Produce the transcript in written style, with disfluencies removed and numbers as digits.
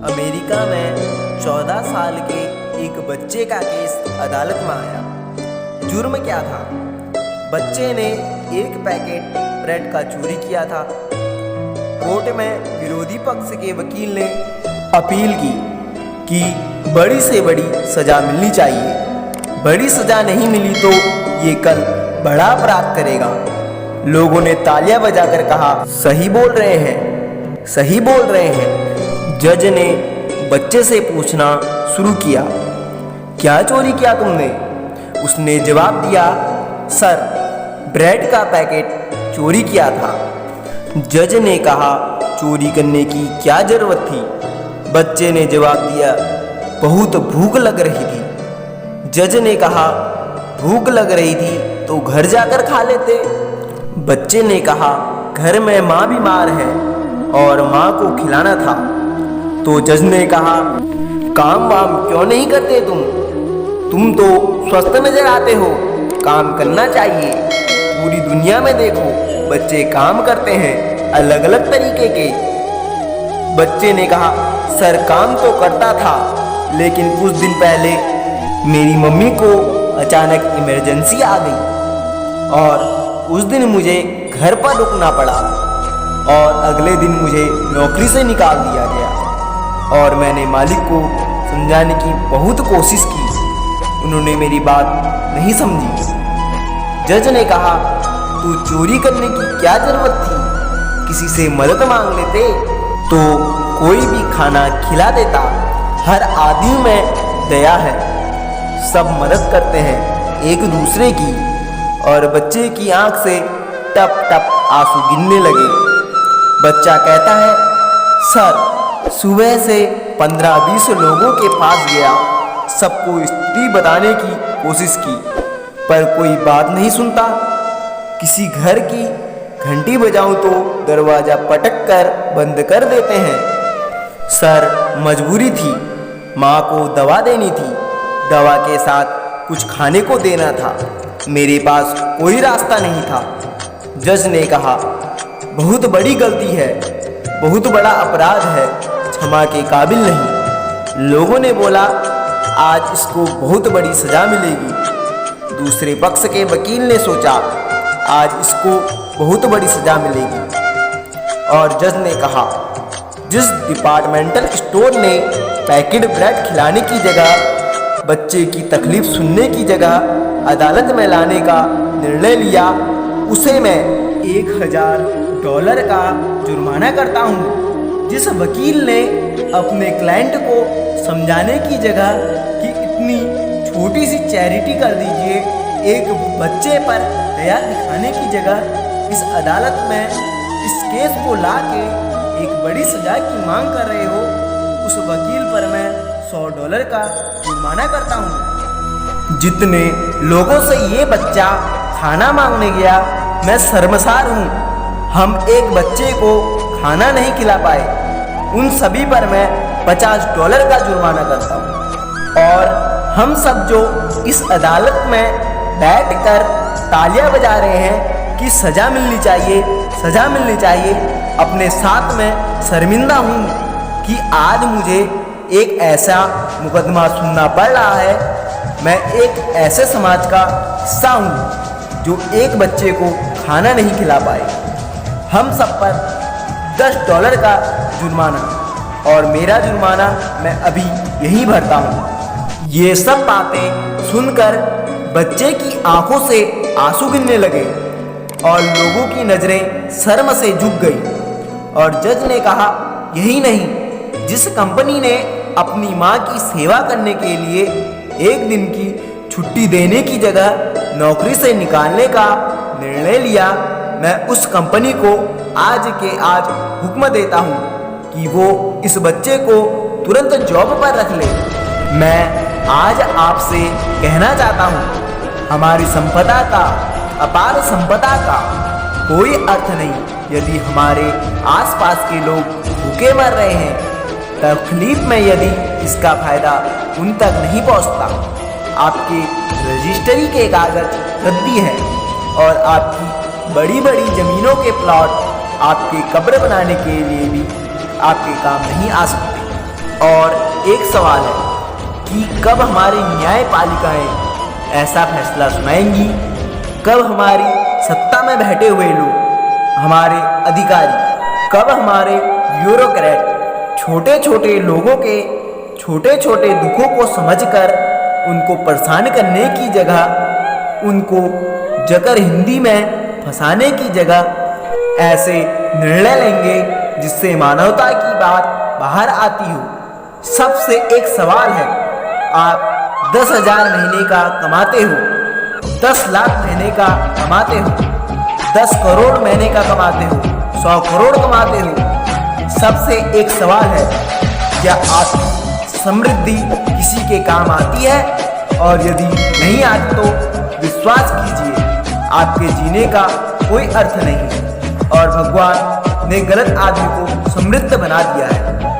America में 14 साल के एक बच्चे का केस अदालत में आया। जुर्म क्या था? बच्चे ने एक पैकेट ब्रेड का चोरी किया था। कोर्ट में विरोधी पक्ष के वकील ने अपील की कि बड़ी से बड़ी सजा मिलनी चाहिए। बड़ी सजा नहीं मिली तो ये कल बड़ा अपराध करेगा। लोगों ने तालियां बजाकर कहा, सही बोल रहे हैं, सही बोल रहे हैं। जज ने बच्चे से पूछना शुरू किया, क्या चोरी किया तुमने? उसने जवाब दिया, सर, ब्रेड का पैकेट चोरी किया था। जज ने कहा, चोरी करने की क्या जरूरत थी? बच्चे ने जवाब दिया, बहुत भूख लग रही थी। जज ने कहा, भूख लग रही थी तो घर जाकर खा लेते। बच्चे ने कहा, घर में माँ बीमार है और माँ को खिलाना था। तो जज ने कहा, काम वाम क्यों नहीं करते तुम तो स्वस्थ नजर आते हो, काम करना चाहिए। पूरी दुनिया में देखो, बच्चे काम करते हैं अलग अलग तरीके के। बच्चे ने कहा, सर काम तो करता था, लेकिन कुछ दिन पहले मेरी मम्मी को अचानक इमरजेंसी आ गई और उस दिन मुझे घर पर रुकना पड़ा और अगले दिन मुझे नौकरी से निकाल दिया गया। और मैंने मालिक को समझाने की बहुत कोशिश की, उन्होंने मेरी बात नहीं समझी। जज ने कहा, तू चोरी करने की क्या जरूरत थी? किसी से मदद मांग लेते तो कोई भी खाना खिला देता। हर आदमी में दया है, सब मदद करते हैं एक दूसरे की। और बच्चे की आंख से टप टप आंसू गिरने लगे। बच्चा कहता है, सर, सुबह से 15-20 लोगों के पास गया, सबको स्थिति बताने की कोशिश की, पर कोई बात नहीं सुनता। किसी घर की घंटी बजाऊं तो दरवाजा पटक कर बंद कर देते हैं। सर, मजबूरी थी, माँ को दवा देनी थी, दवा के साथ कुछ खाने को देना था, मेरे पास कोई रास्ता नहीं था। जज ने कहा, बहुत बड़ी गलती है, बहुत बड़ा अपराध है, क्षमा के काबिल नहीं। लोगों ने बोला, आज इसको बहुत बड़ी सजा मिलेगी। दूसरे पक्ष के वकील ने सोचा, आज इसको बहुत बड़ी सजा मिलेगी। और जज ने कहा, जिस डिपार्टमेंटल स्टोर ने पैकेट ब्रेड खिलाने की जगह बच्चे की तकलीफ सुनने की जगह अदालत में लाने का निर्णय लिया, उसे मैं $1000 का जुर्माना करता हूँ। जिस वकील ने अपने क्लाइंट को समझाने की जगह कि इतनी छोटी सी चैरिटी कर दीजिए, एक बच्चे पर दया दिखाने की जगह इस अदालत में इस केस को ला के एक बड़ी सजा की मांग कर रहे हो, उस वकील पर मैं $100 का जुर्माना करता हूँ। जितने लोगों से ये बच्चा खाना मांगने गया, मैं शर्मसार हूँ। हम एक बच्चे को खाना नहीं खिला पाए, उन सभी पर मैं $50 का जुर्माना करता हूँ। और हम सब जो इस अदालत में बैठकर तालियां बजा रहे हैं कि सजा मिलनी चाहिए, सजा मिलनी चाहिए, अपने साथ में शर्मिंदा हूँ कि आज मुझे एक ऐसा मुकदमा सुनना पड़ रहा है। मैं एक ऐसे समाज का हिस्सा हूँ जो एक बच्चे को खाना नहीं खिला पाए। हम सब पर $10 का जुर्माना, और मेरा जुर्माना मैं अभी यहीं भरता हूँ। ये सब बातें सुनकर बच्चे की आंखों से आंसू गिरने लगे और लोगों की नजरें शर्म से झुक गई। और जज ने कहा, यही नहीं, जिस कंपनी ने अपनी माँ की सेवा करने के लिए एक दिन की छुट्टी देने की जगह नौकरी से निकालने का निर्णय लिया, मैं उस कंपनी को आज के आज हुक्म देता हूँ कि वो इस बच्चे को तुरंत जॉब पर रख ले। मैं आज आपसे कहना चाहता हूँ, हमारी संपदा का, अपार संपदा का कोई अर्थ नहीं यदि हमारे आसपास के लोग भूखे मर रहे हैं। तकलीफ में यदि इसका फायदा उन तक नहीं पहुँचता। आपके रजिस्ट्री के कागज रद्दी हैं और आपकी बड़ी बड़ी जमीनों के प्लॉट आपके कब्र बनाने के लिए भी आपके काम नहीं आ सकते। और एक सवाल है कि कब हमारी न्यायपालिकाएं ऐसा फैसला सुनाएंगी, कब हमारी सत्ता में बैठे हुए लोग, हमारे अधिकारी, कब हमारे ब्यूरोक्रेट छोटे छोटे लोगों के छोटे छोटे दुखों को समझकर उनको परेशान करने की जगह, उनको जकर हिंदी में फंसाने की जगह ऐसे निर्णय लेंगे जिससे मानवता की बात बाहर आती हो। सबसे एक सवाल है, आप 10,000 महीने का कमाते हो, 10 लाख महीने का कमाते हो, 10 करोड़ महीने का कमाते हो, 100 करोड़ कमाते हो। सबसे एक सवाल है, क्या आपकी समृद्धि किसी के काम आती है? और यदि नहीं आती तो विश्वास कीजिए, आपके जीने का कोई अर्थ नहीं और भगवान ने गलत आदमी को समृद्ध बना दिया है।